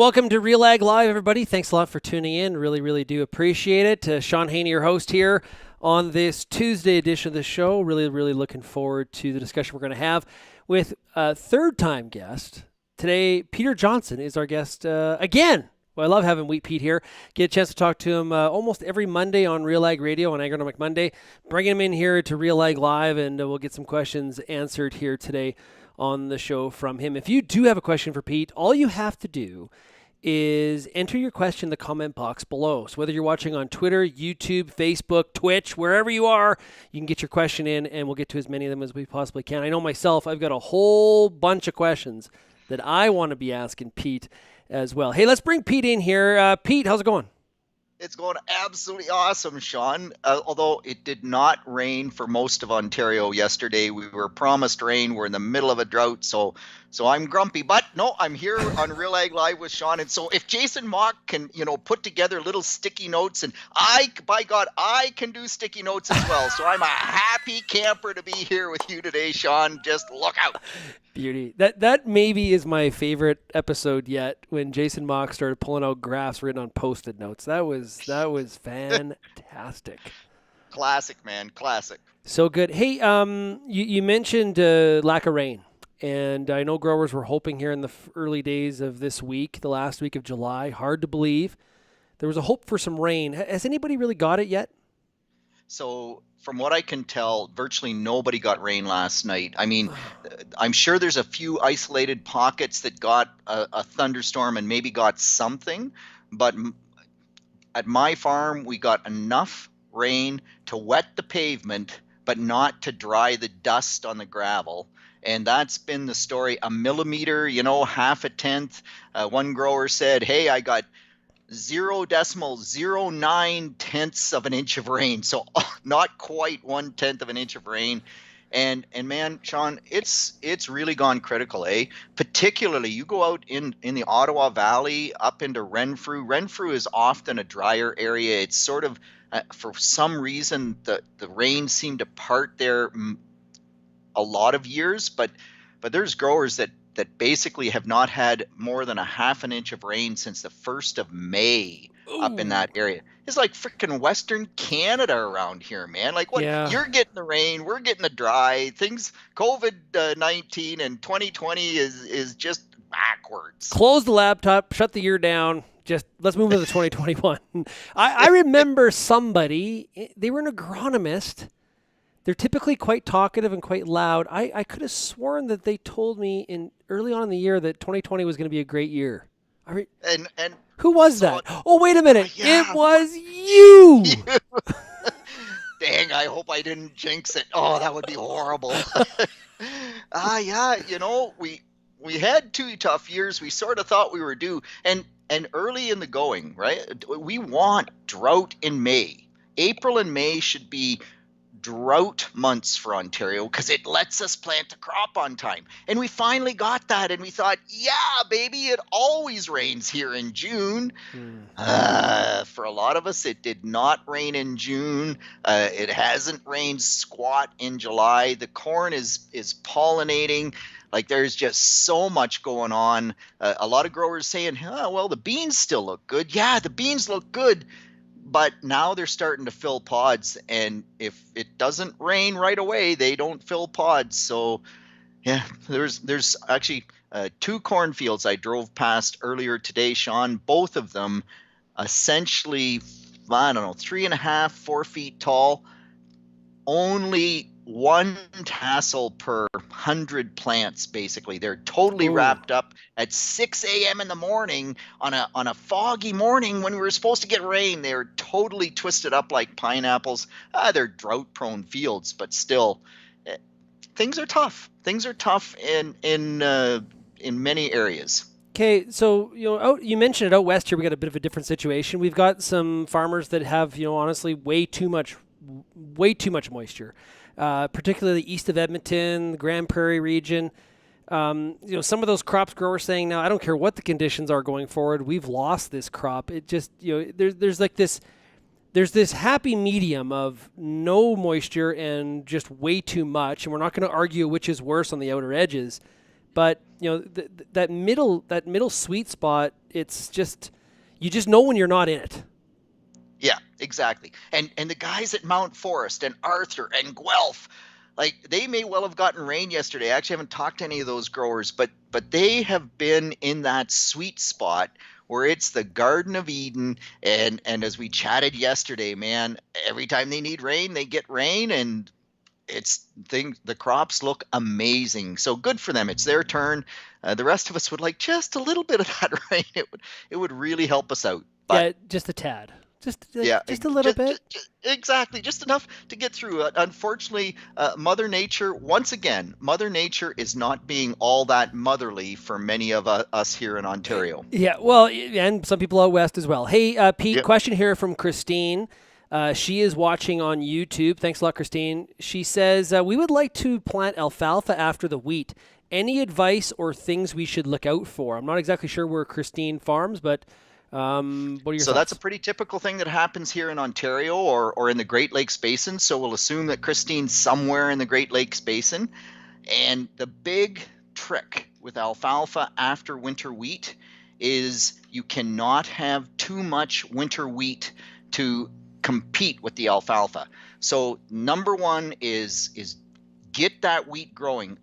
welcome to RealAg Live, everybody. Thanks a lot for tuning in. Really do appreciate it. Shaun, Haney, your host here on this Tuesday edition of the show. Really looking forward to the discussion we're going to have with a third-time guest. Today, Peter Johnson is our guest again. Well, I love having Wheat Pete here. Get a chance to talk to him almost every Monday on RealAg Radio on Agronomic Monday. Bring him in here to RealAg Live, and we'll get some questions answered here today on the show from him. If you do have a question for Pete, all you have to do is enter your question in the comment box below. So whether you're watching on Twitter, YouTube, Facebook, Twitch, wherever you are, you can get your question in, and we'll get to as many of them as we possibly can. I know myself, I've got a whole bunch of questions that I want to be asking Pete as well. Hey, let's bring Pete in here. Pete, how's it going? It's going absolutely awesome, Shaun. Although it did not rain for most of Ontario yesterday. We were promised rain. We're in the middle of a drought, so I'm grumpy. But no, I'm here on RealAg Live with Shaun. And so if Jason Mock can, put together little sticky notes, and by God, I can do sticky notes as well. So I'm a happy camper to be here with you today, Shaun. Just look out. Beauty. That maybe is my favorite episode yet, when Jason Mock started pulling out graphs written on Post-it notes. That was fantastic. Classic, man. Classic. So good. Hey, you mentioned lack of rain, and I know growers were hoping here in the early days of this week, the last week of July. Hard to believe. There was a hope for some rain. Has anybody really got it yet? So from what I can tell, virtually nobody got rain last night. I mean, I'm sure there's a few isolated pockets that got a thunderstorm and maybe got something, but at my farm, we got enough rain to wet the pavement, but not to dry the dust on the gravel. And that's been the story. A millimeter, half a tenth. One grower said, hey, I got 0.09 of an inch of rain. So not quite 1/10 of an inch of rain. And man, Shaun, it's really gone critical, eh? Particularly, you go out in the Ottawa Valley up into Renfrew. Renfrew is often a drier area. It's sort of, for some reason, the rain seemed to part there a lot of years, but there's growers that basically have not had more than a half an inch of rain since the 1st of May. Ooh. Up in that area. It's like freaking Western Canada around here, man. Like what? Yeah. You're getting the rain, we're getting the dry. Things, COVID-19 and 2020 is just backwards. Close the laptop, shut the year down. Just let's move into 2021. I remember somebody, they were an agronomist. They're typically quite talkative and quite loud. I could have sworn that they told me early on in the year that 2020 was going to be a great year. And who was that? Oh, wait a minute. Yeah. It was you. Dang, I hope I didn't jinx it. Oh, that would be horrible. Yeah, we had 2 tough years. We sort of thought we were due. And early in the going, right? We want drought in May. April and May should be drought months for Ontario because it lets us plant the crop on time. And we finally got that, and we thought, yeah, baby, it always rains here in June. For a lot of us, it did not rain in June. It hasn't rained squat in July. The corn is pollinating. Like, there's just so much going on. A lot of growers saying, well, the beans still look good. Yeah, the beans look good. But now they're starting to fill pods, and if it doesn't rain right away, they don't fill pods. So, yeah, there's actually 2 cornfields I drove past earlier today, Shaun. Both of them essentially, 3.5, 4 feet tall. Only 1 tassel per 100 plants, basically. They're totally wrapped up at 6 a.m. in the morning on a foggy morning when we were supposed to get rain. They're totally twisted up like pineapples. They're drought-prone fields, but still, things are tough. Things are tough in many areas. Okay, so you mentioned it out west here. We got a bit of a different situation. We've got some farmers that have, honestly, way too much moisture. Particularly east of Edmonton, the Grand Prairie region. Some of those crops growers saying, now, I don't care what the conditions are going forward, we've lost this crop. It just, there's this happy medium of no moisture and just way too much, and we're not going to argue which is worse on the outer edges. But that middle sweet spot, it's just you just know when you're not in it. Yeah, exactly. And the guys at Mount Forest and Arthur and Guelph, like they may well have gotten rain yesterday. I actually haven't talked to any of those growers, but they have been in that sweet spot where it's the Garden of Eden. And as we chatted yesterday, man, every time they need rain, they get rain, and the crops look amazing. So good for them. It's their turn. The rest of us would like just a little bit of that rain. It would really help us out. But Yeah, just a tad. yeah, Just a little bit. exactly, just enough to get through it. Unfortunately, Mother Nature, once again, Mother Nature is not being all that motherly for many of us here in Ontario. Yeah, well, and some people out west as well. Hey, Pete, Yep. question here from Christine. She is watching on YouTube. Thanks a lot, Christine. She says, we would like to plant alfalfa after the wheat. Any advice or things we should look out for? I'm not exactly sure where Christine farms, but what are your So thoughts? that's a pretty typical thing that happens here in Ontario or in the Great Lakes Basin. So we'll assume that Christine's somewhere in the Great Lakes Basin. And the big trick with alfalfa after winter wheat is you cannot have too much winter wheat to compete with the alfalfa. So number one is get that wheat growing.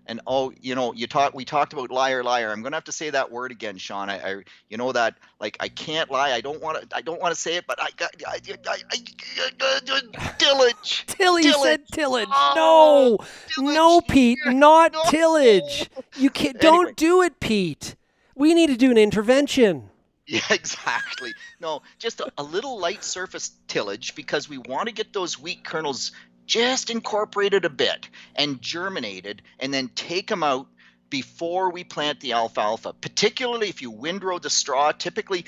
And we talked about liar. I'm gonna have to say that word again, Shaun. That, like, I can't lie. I don't want to say it, but tillage. You said tillage. Oh, No, tillage. Pete, not No. tillage. You can't. Anyway. Don't do it, Pete. We need to do an intervention. Yeah, exactly. No, just a little light surface tillage, because we want to get those wheat kernels just incorporated a bit and germinated, and then take them out before we plant the alfalfa. Particularly if you windrow the straw. Typically,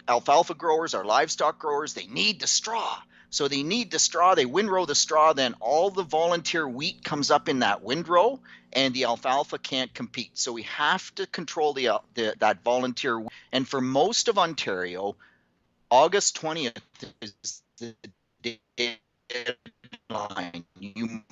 alfalfa growers are livestock growers. They need the straw. So they need the straw. They windrow the straw. Then all the volunteer wheat comes up in that windrow, and the alfalfa can't compete. So we have to control that volunteer. And for most of Ontario, August 20th is the deadline. You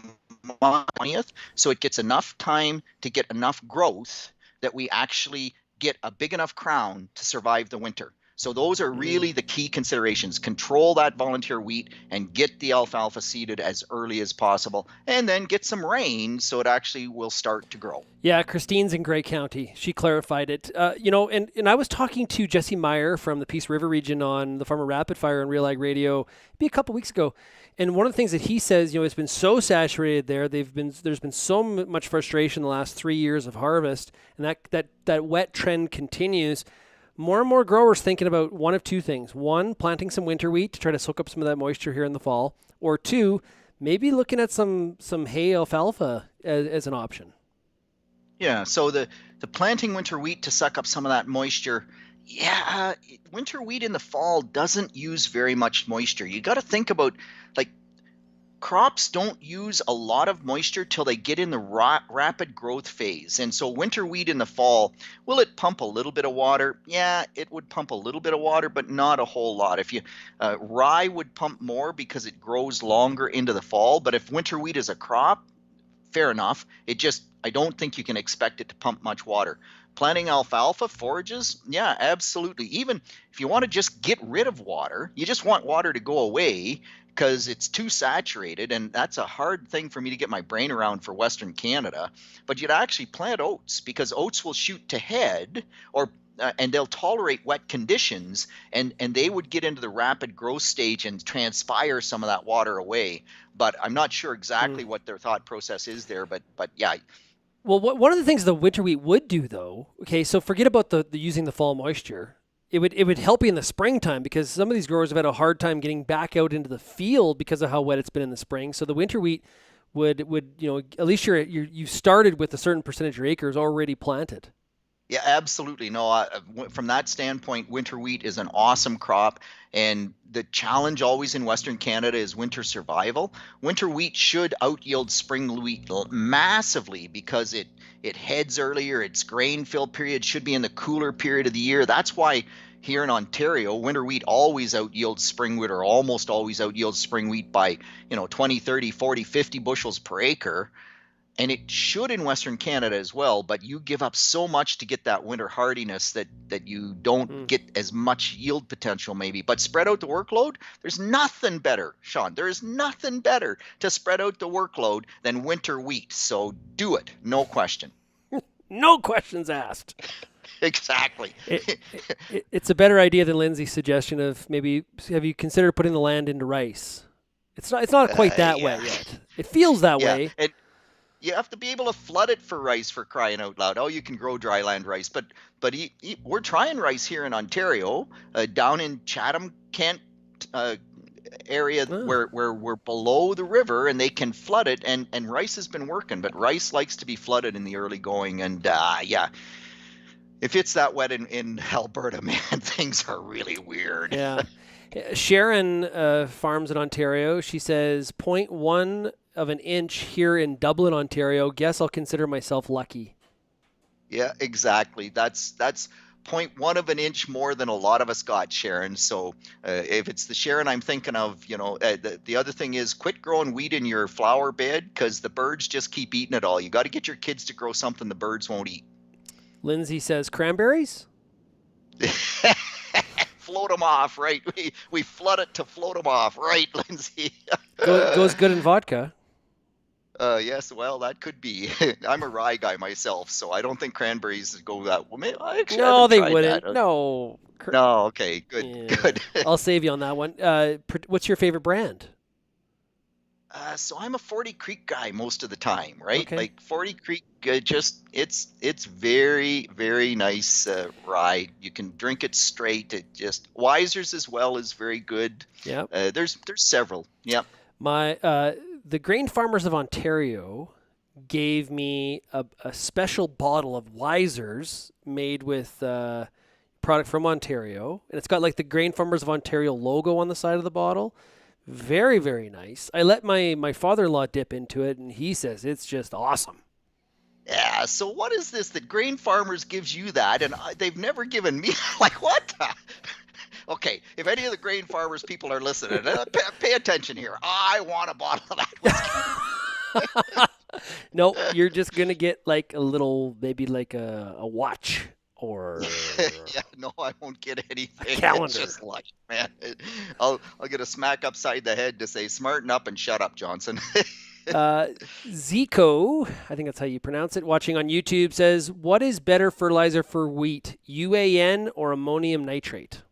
20th, so it gets enough time to get enough growth that we actually get a big enough crown to survive the winter. So those are really the key considerations. Control that volunteer wheat and get the alfalfa seeded as early as possible, and then get some rain so it actually will start to grow. Yeah, Christine's in Grey County. She clarified it. And I was talking to Jesse Meyer from the Peace River region on the Farmer Rapid Fire on RealAg Radio maybe a couple weeks ago. And one of the things that he says, it's been so saturated there. There's been so much frustration the last 3 years of harvest, and that wet trend continues. More and more growers thinking about one of two things. One, planting some winter wheat to try to soak up some of that moisture here in the fall. Or two, maybe looking at some hay alfalfa as an option. Yeah, so the planting winter wheat to suck up some of that moisture. Yeah, winter wheat in the fall doesn't use very much moisture. You got to think about, like, crops don't use a lot of moisture till they get in the rapid growth phase. And so winter wheat in the fall, will it pump a little bit of water? Yeah, it would pump a little bit of water, but not a whole lot. If you rye would pump more because it grows longer into the fall. But if winter wheat is a crop, fair enough. I don't think you can expect it to pump much water. Planting alfalfa forages, yeah, absolutely. Even if you want to just get rid of water, you just want water to go away because it's too saturated, and that's a hard thing for me to get my brain around for Western Canada. But you'd actually plant oats, because oats will shoot to head, and they'll tolerate wet conditions, and they would get into the rapid growth stage and transpire some of that water away. But I'm not sure exactly what their thought process is there. But yeah. Well, one of the things the winter wheat would do, though, okay, so forget about the using the fall moisture. It would help you in the springtime, because some of these growers have had a hard time getting back out into the field because of how wet it's been in the spring. So the winter wheat would at least you started with a certain percentage of your acres already planted. Yeah, absolutely. No, from that standpoint, winter wheat is an awesome crop. And the challenge always in Western Canada is winter survival. Winter wheat should out-yield spring wheat massively, because it heads earlier. Its grain fill period should be in the cooler period of the year. That's why here in Ontario, winter wheat always out-yields spring wheat, or almost always out-yields spring wheat by 20, 30, 40, 50 bushels per acre. and it should in Western Canada as well, but you give up so much to get that winter hardiness that you don't get as much yield potential maybe. But spread out the workload, there's nothing better, Shaun. There is nothing better to spread out the workload than winter wheat. So do it, no question. No questions asked. Exactly. It's a better idea than Lindsay's suggestion of maybe have you considered putting the land into rice? It's not quite that way yet. It feels that way. And you have to be able to flood it for rice, for crying out loud. Oh, you can grow dryland rice, but we're trying rice here in Ontario, down in Chatham, Kent area where we're below the river, and they can flood it, and rice has been working. But rice likes to be flooded in the early going, and if it's that wet in Alberta, man, things are really weird. Yeah. Sharon farms in Ontario. She says 0.1 of an inch here in Dublin, Ontario. Guess I'll consider myself lucky. Yeah, exactly. That's 0.1 of an inch more than a lot of us got, Sharon. So if it's the Sharon I'm thinking of, the other thing is quit growing wheat in your flower bed because the birds just keep eating it all. You got to get your kids to grow something the birds won't eat. Lindsay says cranberries. Float them off, right? We flood it to float them off, right, Lindsay? Goes good in vodka. Yes, well, that could be. I'm a rye guy myself, so I don't think cranberries go that well. No, they wouldn't. That. No. No, okay, good. I'll save you on that one. What's your favorite brand? So I'm a 40 Creek guy most of the time, right? Okay. Like 40 Creek, it's very, very nice rye. You can drink it straight. It just Wiser's as well is very good. Yeah. There's several. Yeah. The Grain Farmers of Ontario gave me a special bottle of Wiser's made with product from Ontario, and it's got like the Grain Farmers of Ontario logo on the side of the bottle. Very, very nice. I let my father-in-law dip into it, and he says it's just awesome. Yeah, so what is this that Grain Farmers gives you that, and they've never given me, like, what? Okay, if any of the Grain Farmers people are listening, pay attention here. I want a bottle of that whiskey. No, you're just going to get like a little, maybe like a watch. Or yeah, no, I won't get anything. A calendar. It's just like, man, I'll get a smack upside the head to say, smarten up and shut up, Johnson. Zico, I think that's how you pronounce it, watching on YouTube says, what is better fertilizer for wheat, UAN or ammonium nitrate?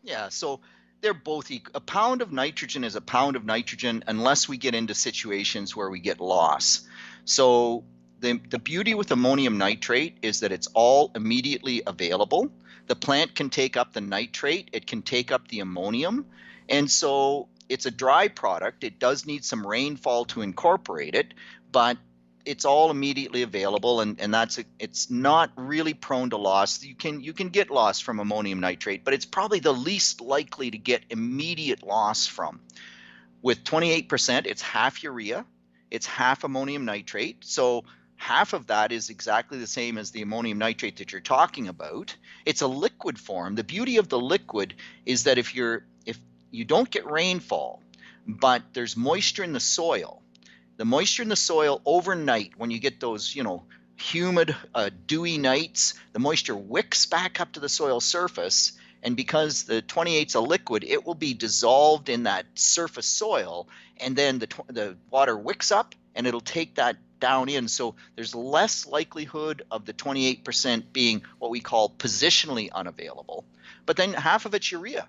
Yeah, so they're both equal. A pound of nitrogen is a pound of nitrogen unless we get into situations where we get loss. So the beauty with ammonium nitrate is that it's all immediately available. The plant can take up the nitrate, it can take up the ammonium, and so it's a dry product. It does need some rainfall to incorporate it, but it's all immediately available, and it's not really prone to loss. You can get loss from ammonium nitrate, but it's probably the least likely to get immediate loss from. With 28%, it's half urea, it's half ammonium nitrate, so half of that is exactly the same as the ammonium nitrate that you're talking about. It's a liquid form. The beauty of the liquid is that if you don't get rainfall, but there's moisture in the soil, the moisture in the soil overnight, when you get those, humid, dewy nights, the moisture wicks back up to the soil surface, and because the 28's a liquid, it will be dissolved in that surface soil, and then the water wicks up, and it'll take that down in. So there's less likelihood of the 28% being what we call positionally unavailable. But then half of it's urea.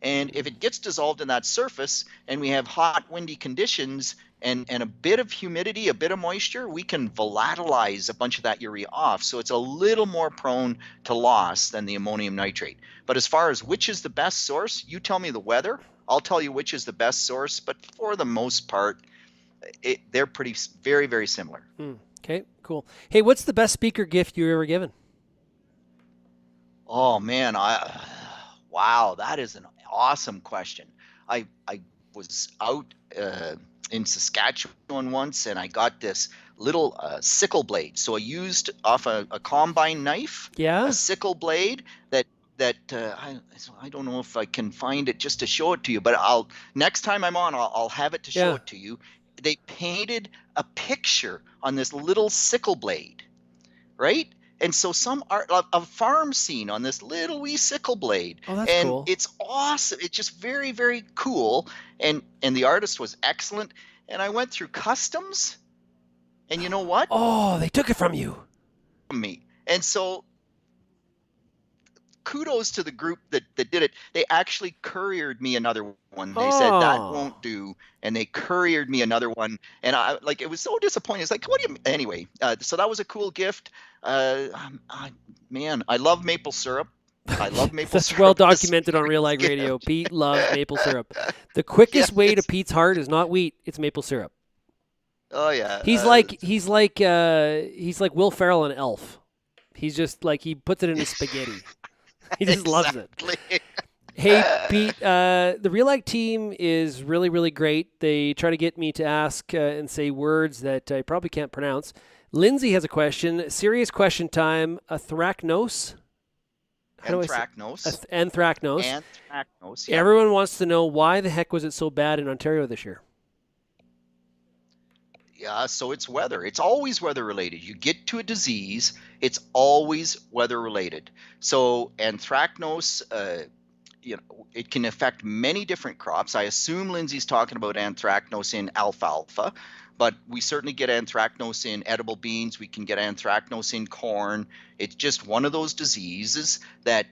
And if it gets dissolved in that surface and we have hot, windy conditions and a bit of humidity, a bit of moisture, we can volatilize a bunch of that urea off. So it's a little more prone to loss than the ammonium nitrate. But as far as which is the best source, you tell me the weather, I'll tell you which is the best source. But for the most part, they're very, very similar. Okay, cool. Hey, what's the best speaker gift you've ever given? Oh, man, wow, that is an awesome question. I was out in Saskatchewan once, and I got this little sickle blade. So I used off a combine knife, a sickle blade that I don't know if I can find it just to show it to you, but next time I'm on, I'll have it to show it to you. they painted a picture on this little sickle blade, right? And so some art, a farm scene on this little wee sickle blade, Oh, that's and cool. it's awesome. It's just very, very cool. And the artist was excellent. And I went through customs, and you know what? Oh, they took it from you. Me. And so kudos to the group that did it. They actually couriered me another one. They said that Oh, won't do, and they couriered me another one. And I like, it was so disappointing. It's like, what do you anyway? So that was a cool gift. Man, I love maple syrup. I love maple that's well syrup as documented on a RealAg Radio. gift. Pete loves maple syrup. The quickest Yeah, way to it's Pete's heart is not wheat; it's maple syrup. oh yeah, He's like Will Ferrell in Elf. He's just like he puts it in his spaghetti. He just loves it. exactly. Hey, Pete, the RealAg team is really, really great. They try to get me to ask and say words that I probably can't pronounce. Lindsay has a question. Serious question time. Anthracnose? How do I say? Anthracnose, Anthracnose. anthracnose. Yep. Everyone wants to know why the heck was it so bad in Ontario this year? Yeah, so it's weather. It's always weather related. You get to a disease, it's always weather related. So anthracnose, it can affect many different crops. I assume Lindsay's talking about anthracnose in alfalfa, but we certainly get anthracnose in edible beans. We can get anthracnose in corn. It's just one of those diseases that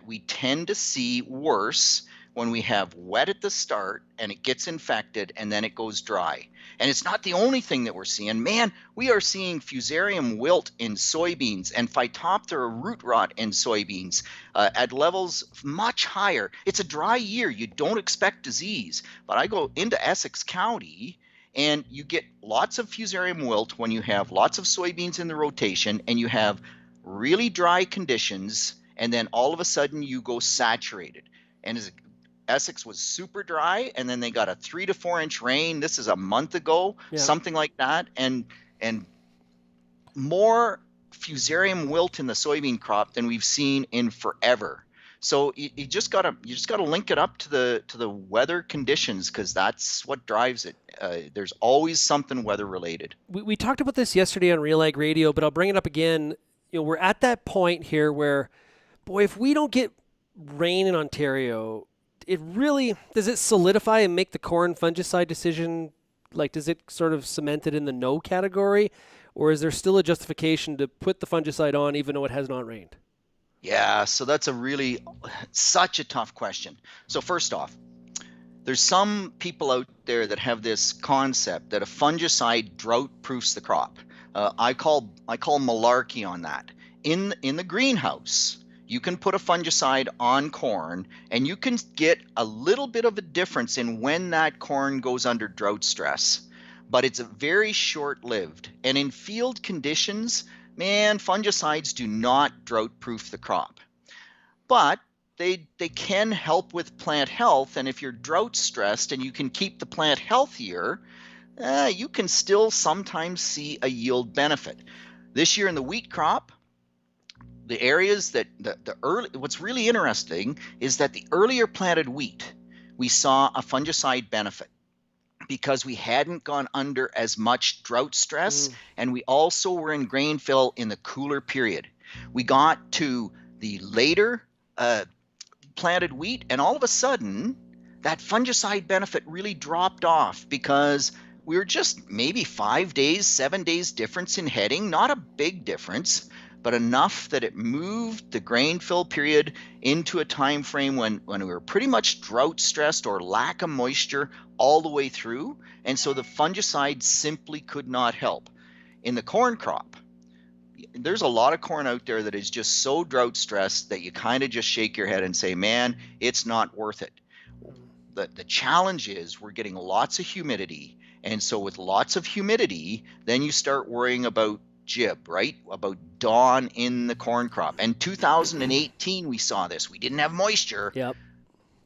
we tend to see worse when we have wet at the start and it gets infected and then it goes dry. And it's not the only thing that we're seeing. Man, we are seeing fusarium wilt in soybeans and phytophthora root rot in soybeans at levels much higher. It's a dry year. You don't expect disease. But I go into Essex County and you get lots of fusarium wilt when you have lots of soybeans in the rotation and you have really dry conditions, and then all of a sudden you go saturated. And Essex was super dry, and then they got a 3 to 4 inch rain. This is a month ago, Yeah. something like that, and more fusarium wilt in the soybean crop than we've seen in forever. So you just gotta link it up to the weather conditions, because that's what drives it. There's always something weather related. We talked about this yesterday on RealAg Radio, but I'll bring it up again. We're at that point here where, boy, if we don't get rain in Ontario, does it solidify and make the corn fungicide decision? Like, does it sort of cement it in the no category, or is there still a justification to put the fungicide on even though it has not rained? Yeah, so that's such a tough question. So first off, there's some people out there that have this concept that a fungicide drought proofs the crop. I call malarkey on that. In the greenhouse, you can put a fungicide on corn and you can get a little bit of a difference in when that corn goes under drought stress, but it's very short-lived. And in field conditions, man, fungicides do not drought proof the crop. But they can help with plant health, and if you're drought stressed and you can keep the plant healthier, you can still sometimes see a yield benefit. This year in the wheat crop, the areas that what's really interesting is that the earlier planted wheat, we saw a fungicide benefit because we hadn't gone under as much drought stress, and we also were in grain fill in the cooler period. We got to the later planted wheat, and all of a sudden, that fungicide benefit really dropped off because we were just maybe 5 days, 7 days difference in heading, not a big difference, but enough that it moved the grain fill period into a time frame when we were pretty much drought stressed or lack of moisture all the way through, and so the fungicide simply could not help. In the corn crop, there's a lot of corn out there that is just so drought stressed that you kind of just shake your head and say, man, it's not worth it. The challenge is we're getting lots of humidity, and so with lots of humidity, then you start worrying about jib, right? About dawn in the corn crop. And 2018, we saw this. We didn't have moisture, Yep.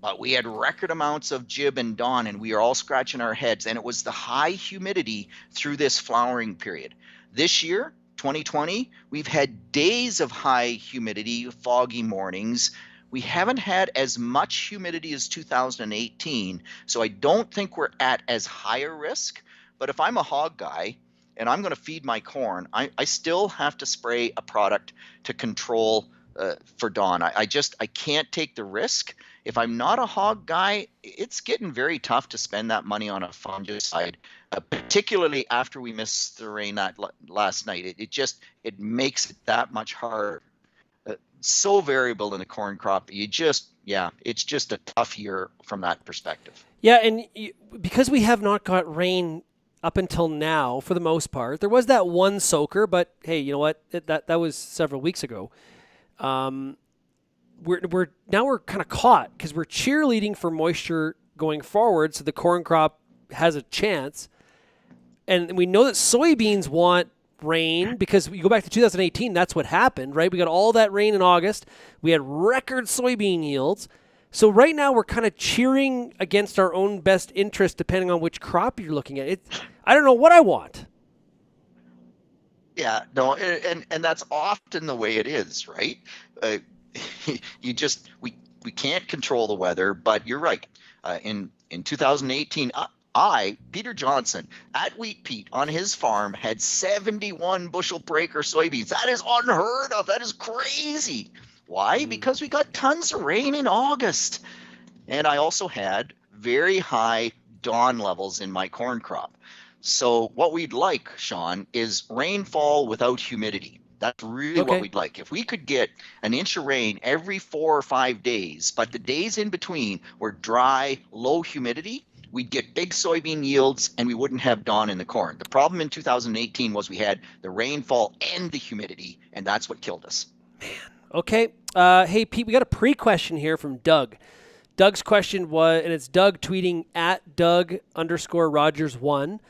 but we had record amounts of jib and dawn, and we are all scratching our heads. And it was the high humidity through this flowering period. This year, 2020, we've had days of high humidity, foggy mornings. We haven't had as much humidity as 2018, so I don't think we're at as high a risk. But if I'm a hog guy and I'm going to feed my corn, I still have to spray a product to control for dawn. I can't take the risk. If I'm not a hog guy, it's getting very tough to spend that money on a fungicide, particularly after we missed the rain that last night. It makes it that much harder. So variable in the corn crop. It's just a tough year from that perspective. Yeah, and because we have not got rain up until now, for the most part, there was that one soaker, but hey, you know what? That was several weeks ago. We're kind of caught because we're cheerleading for moisture going forward, so the corn crop has a chance. And we know that soybeans want rain because you go back to 2018, that's what happened, right? We got all that rain in August. We had record soybean yields. So right now we're kind of cheering against our own best interest depending on which crop you're looking at. I don't know what I want. Yeah, no, and that's often the way it is, right? We can't control the weather, but you're right. In 2018, Peter Johnson at Wheat Pete on his farm had 71 bushel per acre soybeans. That is unheard of. That is crazy. Why? Because we got tons of rain in August. And I also had very high dawn levels in my corn crop. So what we'd like, Shaun, is rainfall without humidity. That's really what we'd like. If we could get an inch of rain every 4 or 5 days, but the days in between were dry, low humidity, we'd get big soybean yields and we wouldn't have dawn in the corn. The problem in 2018 was we had the rainfall and the humidity, and that's what killed us. Man. Okay. Hey, Pete, we got a pre-question here from Doug. Doug's question was, and it's Doug tweeting at Doug_Rogers1.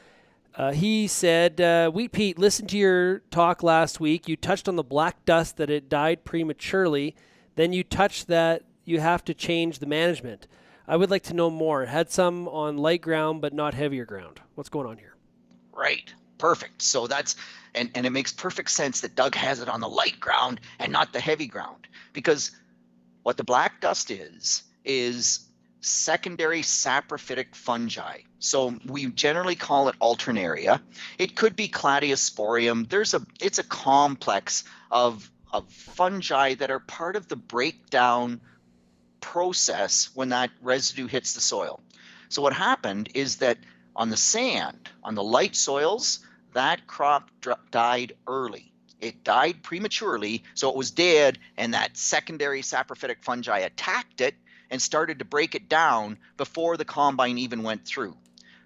He said, Wheat Pete, listen to your talk last week. You touched on the black dust that it died prematurely. Then you touched that you have to change the management. I would like to know more. It had some on light ground, but not heavier ground. What's going on here? Right. Perfect. So that's, and it makes perfect sense that Doug has it on the light ground and not the heavy ground, because what the black dust is secondary saprophytic fungi. So we generally call it alternaria. It could be Cladosporium. It's a complex of fungi that are part of the breakdown process when that residue hits the soil. So what happened is that on the sand, on the light soils, that crop died early. It died prematurely, so it was dead, and that secondary saprophytic fungi attacked it and started to break it down before the combine even went through.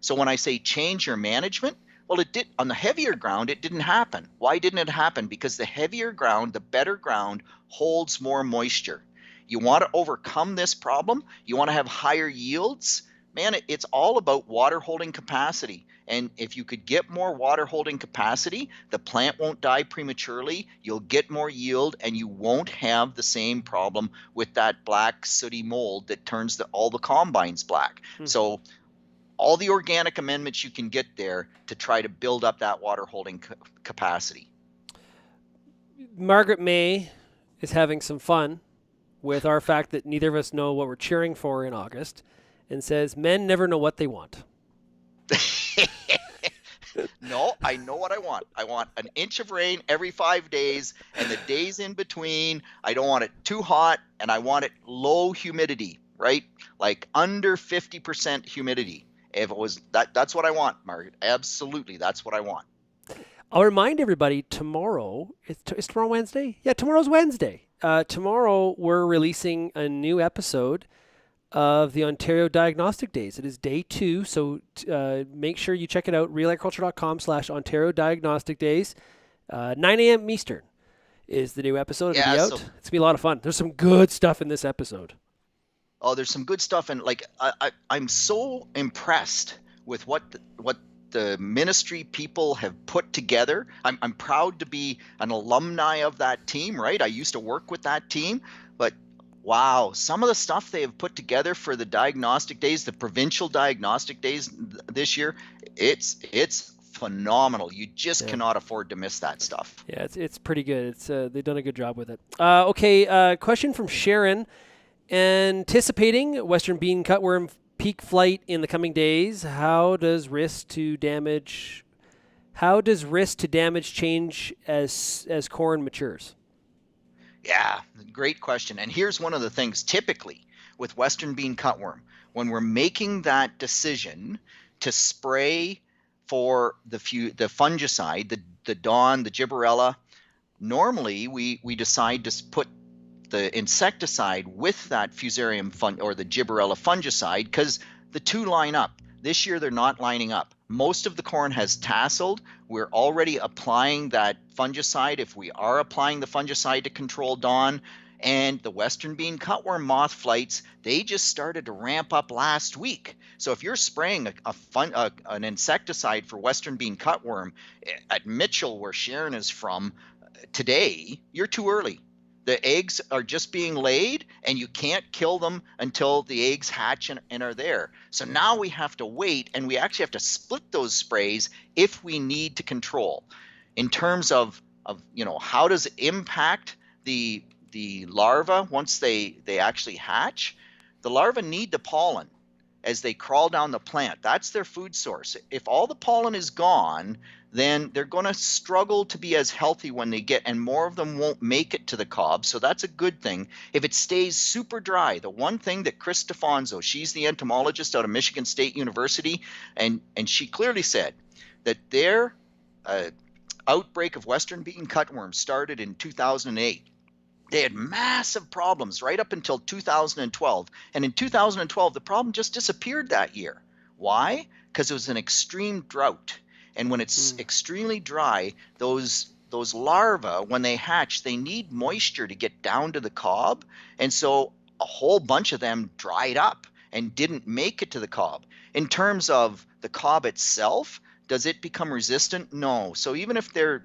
So when I say change your management, well, it did on the heavier ground, it didn't happen. Why didn't it happen? Because the heavier ground, the better ground, holds more moisture. You want to overcome this problem, you want to have higher yields, man, it's all about water holding capacity. And if you could get more water holding capacity, the plant won't die prematurely, you'll get more yield, and you won't have the same problem with that black sooty mold that turns all the combines black. So all the organic amendments you can get there to try to build up that water holding capacity. Margaret May is having some fun with our fact that neither of us know what we're cheering for in August, and says men never know what they want. No, I know what I want. I want an inch of rain every 5 days, and the days in between, I don't want it too hot, and I want it low humidity, right? Like under 50% humidity. If it was that's what I want, Margaret. Absolutely, that's what I want. I'll remind everybody tomorrow. Is tomorrow Wednesday? Yeah, tomorrow's Wednesday. Tomorrow we're releasing a new episode of the Ontario Diagnostic Days. It is day 2, so make sure you check it out, realagriculture.com/Ontario Diagnostic Days. 9 a.m. Eastern is the new episode. It'll be out. It's going to be a lot of fun. There's some good stuff in this episode. Oh, there's some good stuff, and like I'm so impressed with what the ministry people have put together. I'm proud to be an alumni of that team, right? I used to work with that team, but wow, some of the stuff they have put together for the diagnostic days, the provincial diagnostic days this year, it's phenomenal. You just cannot afford to miss that stuff. Yeah, it's pretty good. They've done a good job with it. Question from Sharon. Anticipating Western bean cutworm peak flight in the coming days. How does risk to damage change as corn matures? Yeah, great question. And here's one of the things typically with Western bean cutworm, when we're making that decision to spray for the fungicide, the Dawn, the Gibberella, normally we decide to put the insecticide with that fusarium or the Gibberella fungicide because the two line up. This year they're not lining up. Most of the corn has tasseled. We're already applying that fungicide if we are applying the fungicide to control Dawn. And the Western bean cutworm moth flights, they just started to ramp up last week. So if you're spraying an insecticide for Western bean cutworm at Mitchell, where Sharon is from, today, you're too early. The eggs are just being laid, and you can't kill them until the eggs hatch and are there. So now we have to wait, and we actually have to split those sprays if we need to control. In terms of how does it impact the larva once they actually hatch? The larvae need the pollen as they crawl down the plant. That's their food source. If all the pollen is gone, then they're going to struggle to be as healthy when they get, and more of them won't make it to the cob. So that's a good thing. If it stays super dry, the one thing that Chris Stefanzo, she's the entomologist out of Michigan State University, and she clearly said that their outbreak of Western bean cutworm started in 2008. They had massive problems right up until 2012. And in 2012, the problem just disappeared that year. Why? Because it was an extreme drought. And when it's extremely dry, those larvae, when they hatch, they need moisture to get down to the cob. And so a whole bunch of them dried up and didn't make it to the cob. In terms of the cob itself, does it become resistant? No. So even if they're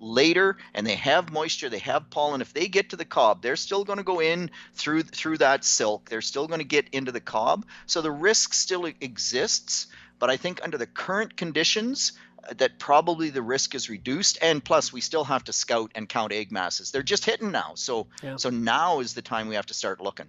later and they have moisture, they have pollen, if they get to the cob, they're still going to go in through that silk. They're still going to get into the cob. So the risk still exists, but I think under the current conditions that probably the risk is reduced. And plus we still have to scout and count egg masses. They're just hitting now. So now is the time we have to start looking.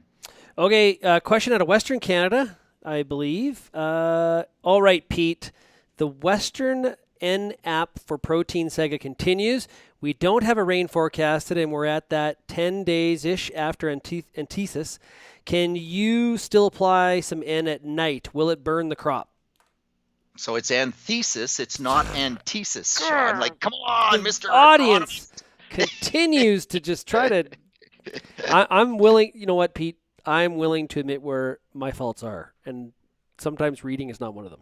Okay, question out of Western Canada, I believe. All right, Pete, the Western N-app for protein saga continues. We don't have a rain forecasted, and we're at that 10 days-ish after antithesis. Can you still apply some N at night? Will it burn the crop? So it's antithesis. It's not antithesis, Shaun. Like, come on, Mr. Audience continues to just try to... I'm willing... You know what, Pete? I'm willing to admit where my faults are, and sometimes reading is not one of them.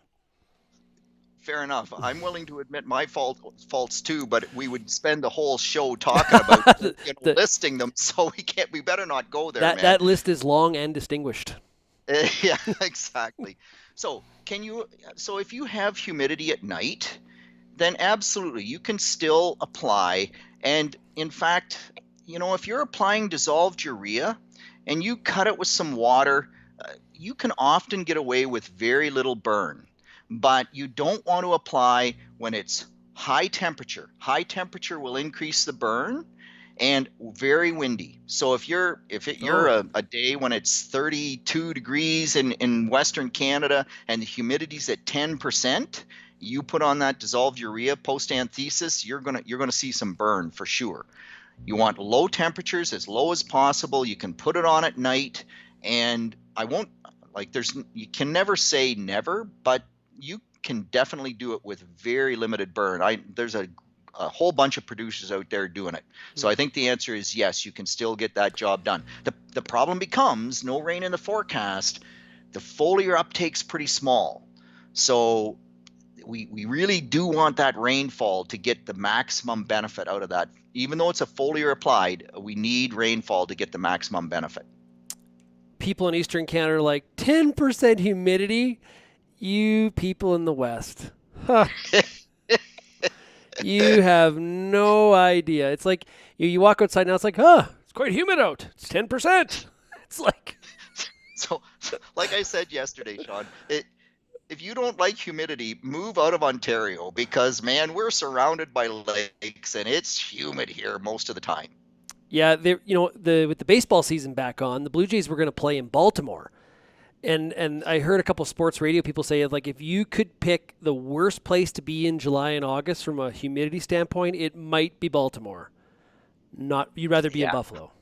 Fair enough. I'm willing to admit my faults too, but we would spend the whole show talking about listing them, so we better not go there, man. That list is long and distinguished. Yeah, exactly. So if you have humidity at night, then absolutely you can still apply. And in fact, if you're applying dissolved urea and you cut it with some water, you can often get away with very little burn. But you don't want to apply when it's high temperature. High temperature will increase the burn, and very windy. So if you're a day when it's 32 degrees in Western Canada and the humidity's at 10%, you put on that dissolved urea post antithesis, you're gonna see some burn for sure. You want low temperatures, as low as possible. You can put it on at night, and you can never say never, but you can definitely do it with very limited burn. There's a whole bunch of producers out there doing it. So I think the answer is yes, you can still get that job done. The problem becomes no rain in the forecast. The foliar uptake's pretty small. So we really do want that rainfall to get the maximum benefit out of that. Even though it's a foliar applied, we need rainfall to get the maximum benefit. People in Eastern Canada are like, 10% humidity? You people in the West. Huh. You have no idea. It's like you walk outside now, it's like, it's quite humid out. It's 10%. It's like... So like I said yesterday, Shaun, if you don't like humidity, move out of Ontario because, man, we're surrounded by lakes and it's humid here most of the time. Yeah, with the baseball season back on, the Blue Jays were going to play in Baltimore. And I heard a couple sports radio people say like if you could pick the worst place to be in July and August from a humidity standpoint, it might be Baltimore. Not you'd rather be in Yeah. Buffalo.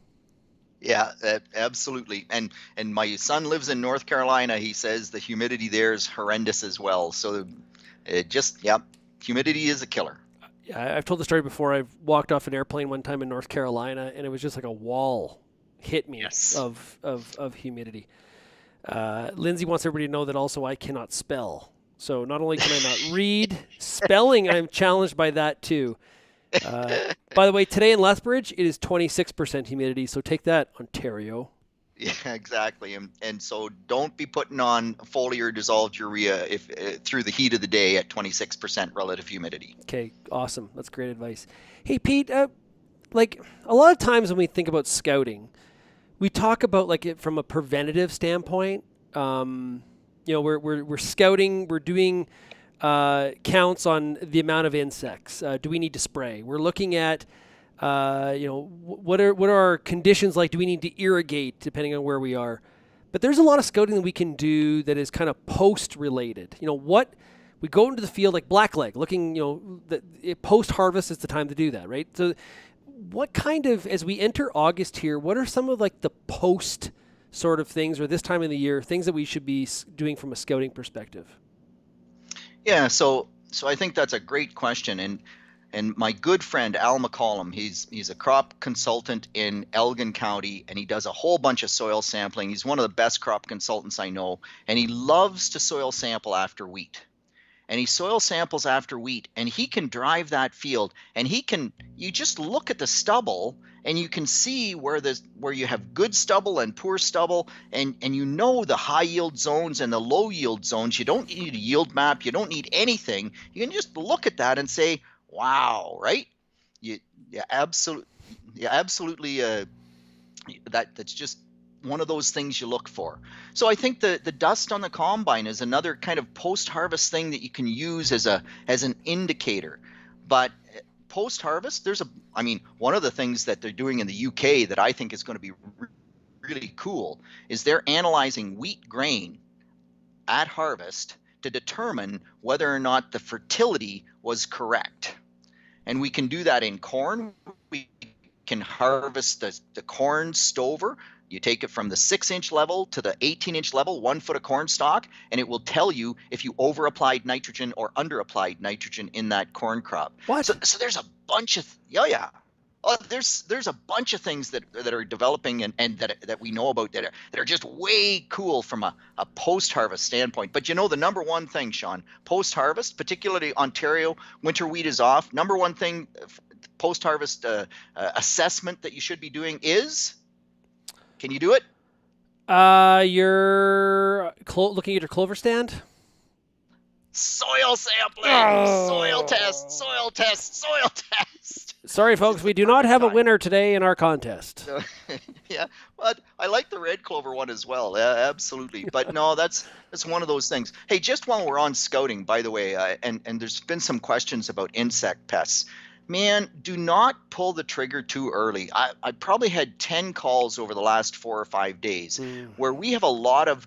Yeah, absolutely. And my son lives in North Carolina. He says the humidity there is horrendous as well. So it just, yeah, humidity is a killer. Yeah, I've told the story before. I've walked off an airplane one time in North Carolina, and it was just like a wall hit me Yes. of humidity. Lindsay wants everybody to know that also I cannot spell. So not only can I not read, spelling I'm challenged by that too. By the way, today in Lethbridge it is 26% humidity. So take that, Ontario. Yeah, exactly. And so don't be putting on foliar dissolved urea if through the heat of the day at 26% relative humidity. Okay, awesome. That's great advice. Hey Pete, like a lot of times when we think about scouting, we talk about like it from a preventative standpoint. We're scouting, we're doing counts on the amount of insects. Do we need to spray? We're looking at what are our conditions like? Do we need to irrigate depending on where we are? But there's a lot of scouting that we can do that is kind of post related. What we go into the field like blackleg, looking, post harvest is the time to do that, right? So what kind of, as we enter August here, what are some of like the post sort of things or this time of the year, things that we should be doing from a scouting perspective? Yeah, so I think that's a great question. And my good friend Al McCollum, he's a crop consultant in Elgin County, and he does a whole bunch of soil sampling. He's one of the best crop consultants I know, and he loves to soil sample after wheat. And he soil samples after wheat, and he can drive that field, and you just look at the stubble and you can see where you have good stubble and poor stubble, and the high yield zones and the low yield zones. You don't need a yield map, you don't need anything. You can just look at that and say, wow, right? You absolutely that's just one of those things you look for. So I think the dust on the combine is another kind of post-harvest thing that you can use as an indicator. But post-harvest, one of the things that they're doing in the UK that I think is going to be really cool is they're analyzing wheat grain at harvest to determine whether or not the fertility was correct. And we can do that in corn. We can harvest the corn stover. You take it from the 6-inch level to the 18-inch level, 1 foot of corn stalk, and it will tell you if you over-applied nitrogen or under-applied nitrogen in that corn crop. What? So there's a bunch of there's a bunch of things that are developing and that we know about that are just way cool from a post-harvest standpoint. But the number one thing, Shaun, post-harvest, particularly Ontario, winter wheat is off. Number one thing post-harvest assessment that you should be doing is, can you do it? You're looking at your clover stand? Soil sampling, soil test, soil test, soil test. Sorry, folks, we do not have a winner today in our contest. Yeah, but I like the red clover one as well. Absolutely. But no, that's one of those things. Hey, just while we're on scouting, by the way, and there's been some questions about insect pests. Man, do not pull the trigger too early. I probably had 10 calls over the last 4 or 5 days where we have a lot of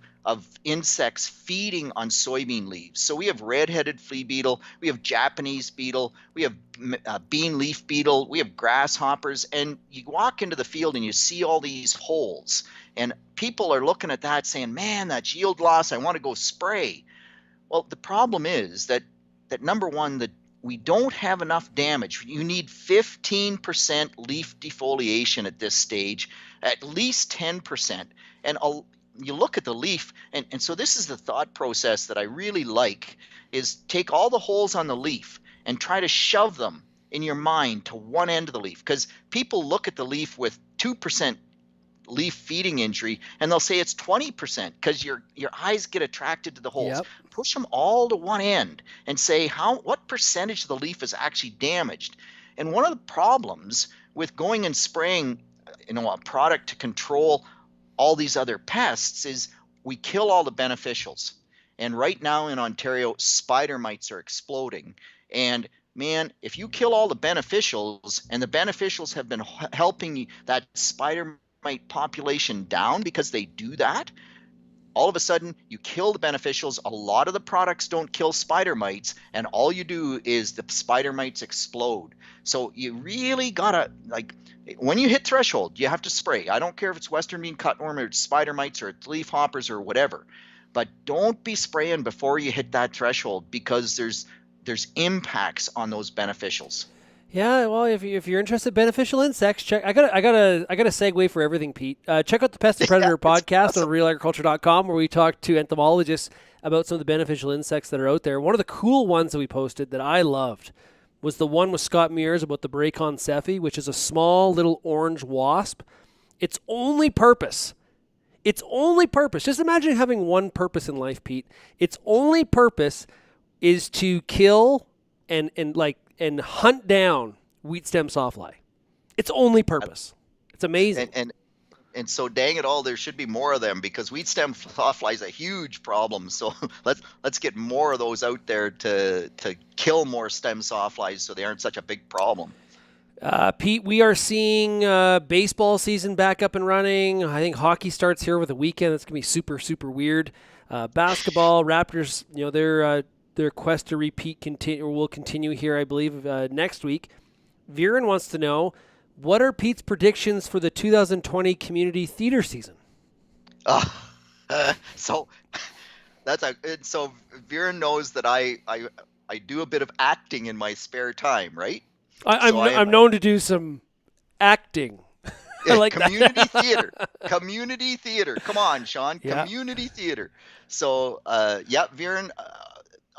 insects feeding on soybean leaves. So we have red-headed flea beetle, we have Japanese beetle, we have bean leaf beetle, we have grasshoppers, and you walk into the field and you see all these holes. And people are looking at that saying, man, that's yield loss, I want to go spray. Well, the problem is that number one, that we don't have enough damage. You need 15% leaf defoliation at this stage, at least 10%. And you look at the leaf, and so this is the thought process that I really like, is take all the holes on the leaf and try to shove them in your mind to one end of the leaf. Because people look at the leaf with 2% leaf feeding injury and they'll say it's 20% because your eyes get attracted to the holes. Yep. Push them all to one end and say what percentage of the leaf is actually damaged. And one of the problems with going and spraying a product to control all these other pests is we kill all the beneficials. And right now in Ontario, spider mites are exploding. And man, if you kill all the beneficials, and the beneficials have been helping that spider mite population down because they do that, all of a sudden you kill the beneficials. A lot of the products don't kill spider mites, and all you do is the spider mites explode. So you really gotta, like, when you hit threshold, you have to spray. I don't care if it's western bean cutworm or it's spider mites or it's leaf hoppers or whatever, but don't be spraying before you hit that threshold, because there's impacts on those beneficials. Yeah, well, if you're interested in beneficial insects, check. I got a segue for everything, Pete. Check out the Pest and Yeah, Predator it's podcast on awesome. RealAgriculture.com, where we talk to entomologists about some of the beneficial insects that are out there. One of the cool ones that we posted that I loved was the one with Scott Mears about the Bracon cephi, which is a small little orange wasp. Its only purpose, just imagine having one purpose in life, Pete. Its only purpose is to kill and hunt down wheat stem sawfly. Its only purpose. It's And amazing. and and so dang it all, there should be more of them, because wheat stem sawfly is a huge problem. So let's get more of those out there to kill more stem sawflies so they aren't such a big problem. Pete, we are seeing baseball season back up and running. I think hockey starts here with a weekend. That's gonna be super super weird. Basketball, Raptors, their quest to repeat will continue here, I believe, next week. Viren wants to know, what are Pete's predictions for the 2020 community theater season? Uh, so so Vera knows that I do a bit of acting in my spare time, right? I, So I'm I am I'm known to do some acting. I like community that. theater. Community theater. Come on, Shaun. Yeah. Community theater. So yeah, Viren.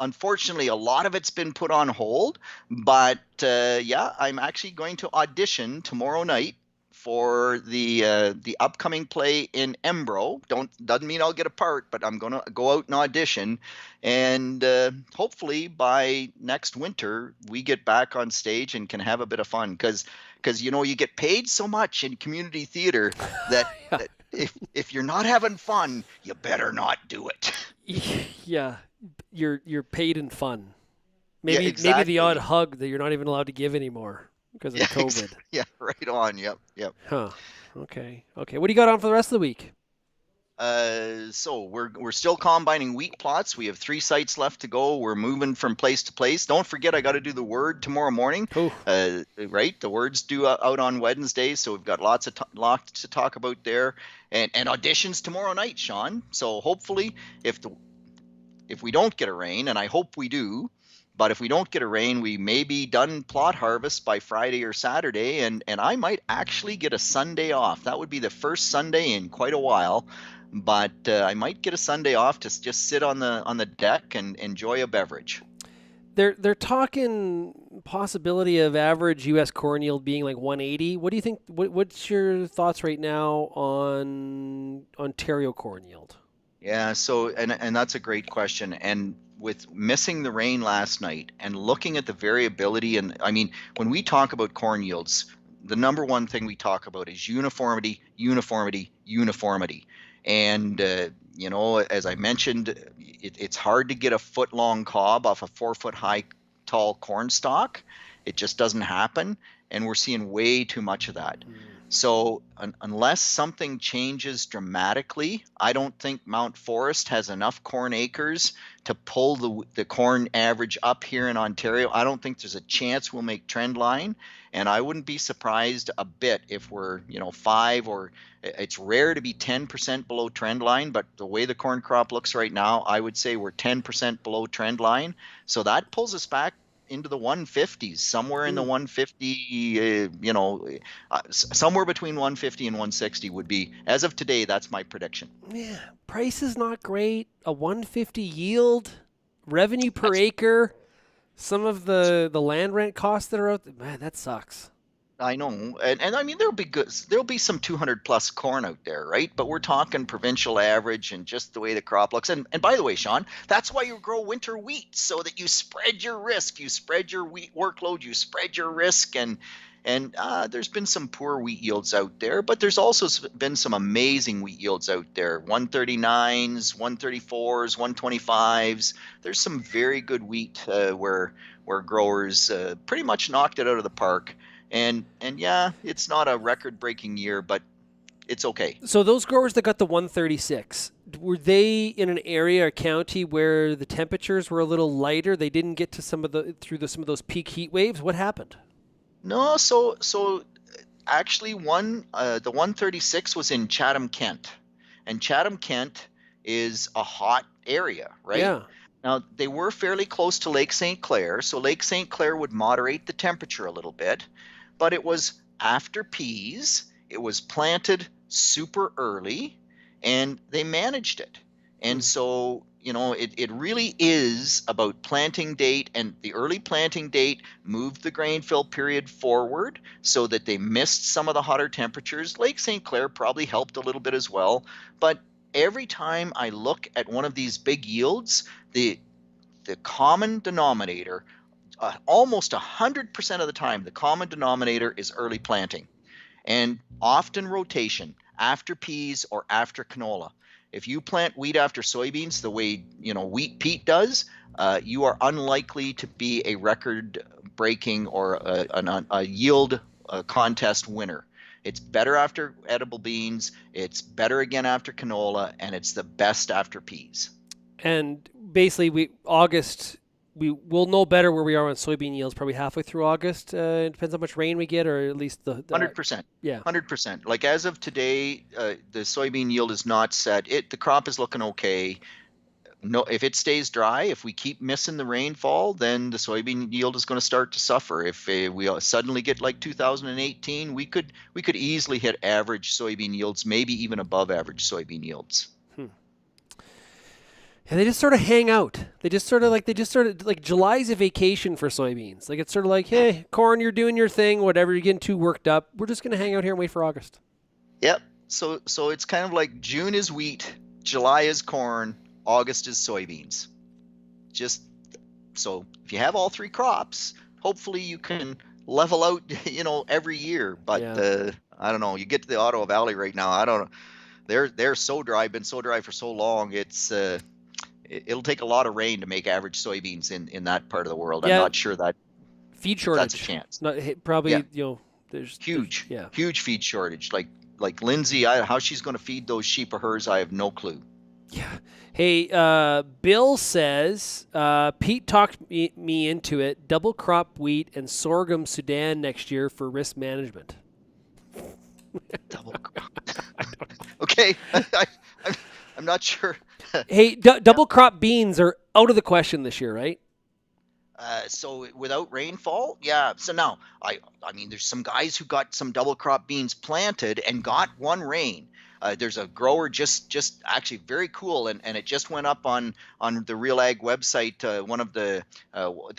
Unfortunately, a lot of it's been put on hold, but yeah, I'm actually going to audition tomorrow night for the upcoming play in Embro. Doesn't mean I'll get a part, but I'm gonna go out and audition, and hopefully by next winter we get back on stage and can have a bit of fun, because you get paid so much in community theater that, Yeah. that if you're not having fun, you better not do it. Yeah. You're paid in fun. Yeah, Maybe the odd exactly. hug that you're not even allowed to give anymore because of Yeah, COVID. yeah, right on. Yep, yep. Huh. Okay. Okay. What do you got on for the rest of the week? So we're still combining wheat plots. We have 3 sites left to go. We're moving from place to place. Don't forget, I got to do the word tomorrow morning. Oh, Right, the word's due out on Wednesday, so we've got lots to talk about there, and auditions tomorrow night, Shaun. So hopefully, if we don't get a rain, and I hope we do, but if we don't get a rain, we may be done plot harvest by Friday or Saturday, and I might actually get a Sunday off. That would be the first Sunday in quite a while, but I might get a Sunday off to just sit on the deck and enjoy a beverage. they're talking possibility of average U.S. corn yield being like 180. What do you think? What's your thoughts right now on Ontario corn yield? Yeah, so and that's a great question. And with missing the rain last night and looking at the variability, and I mean, when we talk about corn yields, the number one thing we talk about is uniformity, uniformity, uniformity. And as I mentioned, it's hard to get a foot long cob off a 4 foot high tall corn stalk. It just doesn't happen, and we're seeing way too much of that. So unless something changes dramatically, I don't think Mount Forest has enough corn acres to pull the corn average up here in Ontario. I don't think there's a chance we'll make trend line, and I wouldn't be surprised a bit if we're 5, or it's rare to be 10% below trend line, but the way the corn crop looks right now, I would say we're 10% below trend line. So that pulls us back into the 150s, somewhere in the Mm. 150, somewhere between 150 and 160 would be, as of today, that's my prediction. Yeah, price is not great. A 150 yield, revenue per That's, acre, some of the land rent costs that are out there. Man, that sucks. I know, and I mean there'll be some 200 plus corn out there, right? But we're talking provincial average and just the way the crop looks. And by the way, Shaun, that's why you grow winter wheat, so that you spread your risk, you spread your wheat workload, you spread your risk, and there's been some poor wheat yields out there, but there's also been some amazing wheat yields out there. 139s, 134s, 125s. There's some very good wheat where growers pretty much knocked it out of the park. And yeah, it's not a record-breaking year, but it's okay. So those growers that got the 136, were they in an area or county where the temperatures were a little lighter? They didn't get to some of those peak heat waves. What happened? No, so actually the 136 was in Chatham, Kent. And Chatham, Kent is a hot area, right? Yeah. Now, they were fairly close to Lake St. Clair, so Lake St. Clair would moderate the temperature a little bit, but it was after peas. It was planted super early, and they managed it. And so, it really is about planting date, and the early planting date moved the grain fill period forward so that they missed some of the hotter temperatures. Lake St. Clair probably helped a little bit as well, but every time I look at one of these big yields, the common denominator, almost 100% of the time, the common denominator is early planting, and often rotation after peas or after canola. If you plant wheat after soybeans the way wheat Pete does, you are unlikely to be a record-breaking or a yield contest winner. It's better after edible beans, it's better again after canola, and it's the best after peas. And basically, we will know better where we are on soybean yields probably halfway through August. It depends how much rain we get, or at least the 100%. Yeah. 100%. Like as of today, the soybean yield is not set. The crop is looking okay. No, if it stays dry, if we keep missing the rainfall, then the soybean yield is going to start to suffer. If we suddenly get like 2018, we could easily hit average soybean yields, maybe even above average soybean yields. And they just sort of hang out. They just sort of like July's a vacation for soybeans. Like it's sort of like, hey, corn, you're doing your thing, whatever, you're getting too worked up. We're just going to hang out here and wait for August. Yep. So it's kind of like June is wheat, July is corn, August is soybeans. Just so if you have all three crops, hopefully you can level out, every year. But I don't know. You get to the Ottawa Valley right now. I don't know. They're so dry, been so dry for so long. It'll take a lot of rain to make average soybeans in that part of the world. Yeah. I'm not sure that feed shortage. That's a chance. Probably, there's huge feed shortage. Like Lindsay, how she's going to feed those sheep of hers, I have no clue. Yeah. Hey, Bill says, Pete talked me into it. Double crop wheat and sorghum Sudan next year for risk management. Double crop. Okay. I'm not sure. Hey, double crop beans are out of the question this year, right? So without rainfall, yeah. So now, I mean, there's some guys who got some double crop beans planted and got one rain. There's a grower just actually very cool, and it just went up on the RealAg website. One of the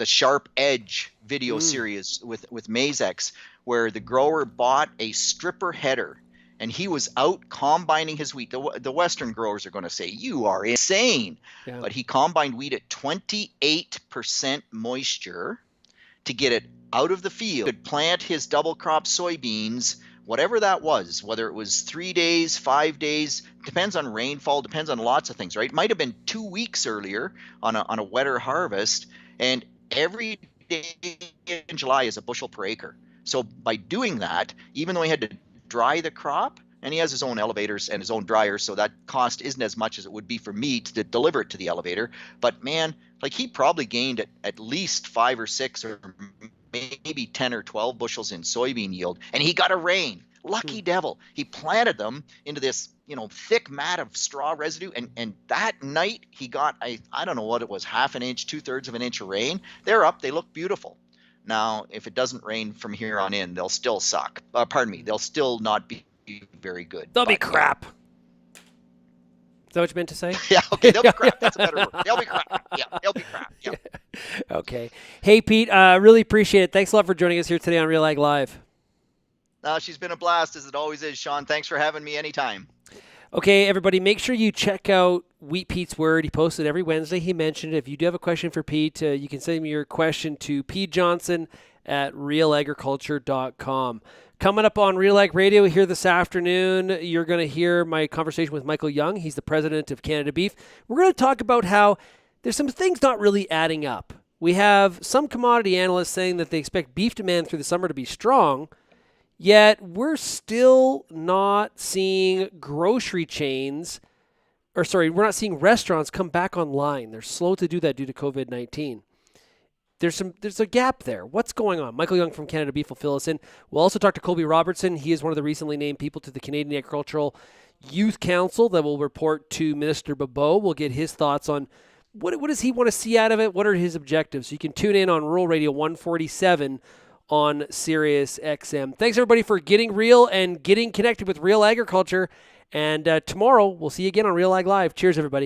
Sharp Edge video series with Mazex, where the grower bought a stripper header. And he was out combining his wheat. The Western growers are going to say, you are insane. Yeah. But he combined wheat at 28% moisture to get it out of the field. He could plant his double crop soybeans, whatever that was, whether it was 3 days, 5 days, depends on rainfall, depends on lots of things, right? It might have been 2 weeks earlier on a wetter harvest. And every day in July is a bushel per acre. So by doing that, even though he had to dry the crop, and he has his own elevators and his own dryers, so that cost isn't as much as it would be for me to deliver it to the elevator. But man, like he probably gained at least 5 or 6 or maybe 10 or 12 bushels in soybean yield, and he got a rain. Lucky devil. He planted them into this thick mat of straw residue, and that night he got I don't know what it was, half an inch, 2/3 of an inch of rain. They're up, they look beautiful. Now, if it doesn't rain from here on in, they'll still suck. They'll still not be very good. They'll be crap. Is that what you meant to say? Yeah, okay, they'll be crap. That's a better word. They'll be crap. Yeah, they'll be crap. Yeah. Okay. Hey, Pete, really appreciate it. Thanks a lot for joining us here today on RealAg Live. She's been a blast, as it always is, Shaun. Thanks for having me anytime. Okay, everybody, make sure you check out Wheat Pete's Word. He posts it every Wednesday. He mentioned it. If you do have a question for Pete, you can send me your question to pjohnson@realagriculture.com. Coming up on RealAg Radio here this afternoon, you're going to hear my conversation with Michael Young. He's the president of Canada Beef. We're going to talk about how there's some things not really adding up. We have some commodity analysts saying that they expect beef demand through the summer to be strong, Yet we're still not seeing grocery chains, we're not seeing restaurants come back online. They're slow to do that due to COVID-19. There's a gap there. What's going on? Michael Young from Canada Beef will fill us in. We'll also talk to Colby Robertson. He is one of the recently named people to the Canadian Agricultural Youth Council that will report to Minister Bebeau. We'll get his thoughts on what does he want to see out of it? What are his objectives? So you can tune in on Rural Radio 147 on Sirius XM. Thanks, everybody, for getting real and getting connected with real agriculture. And tomorrow, we'll see you again on RealAg Live. Cheers, everybody.